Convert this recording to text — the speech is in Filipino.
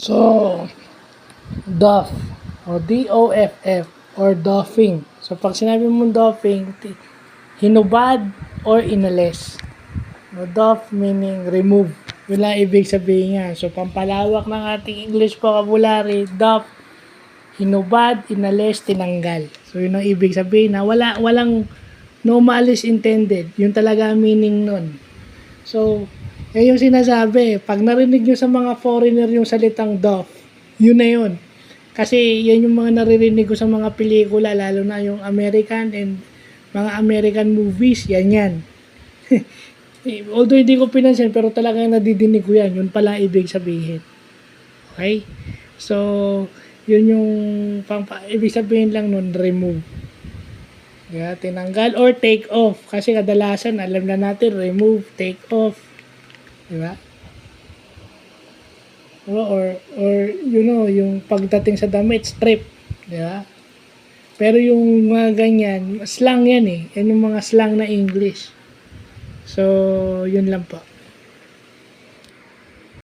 So, doff o D-O-F-F or doffing. So, pag sinabi mong doffing, hinubad or inalis. No, doff meaning remove. Yun lang ibig sabihin niya. So, pampalawak ng ating English vocabulary, doff, hinubad, inalis, tinanggal. So, yun ang ibig sabihin na walang no malice intended. Yun talaga meaning nun. So, yung sinasabi, pag narinig nyo sa mga foreigner yung salitang doff, yun na yun. Kasi yan yung mga naririnig ko sa mga pelikula, lalo na yung American and mga American movies, yan. Although hindi ko pinansin, pero talagang nadidinig ko yan. Yun pala ibig sabihin. Okay? So, yun yung ibig sabihin lang nun, remove. Yeah, tinanggal or take off. Kasi kadalasan, alam na natin, remove, take off. Diba? Or yung pagdating sa damit, strip. Diba? Pero yung mga ganyan, slang yan eh. Yan yung mga slang na English. So, yun lang po.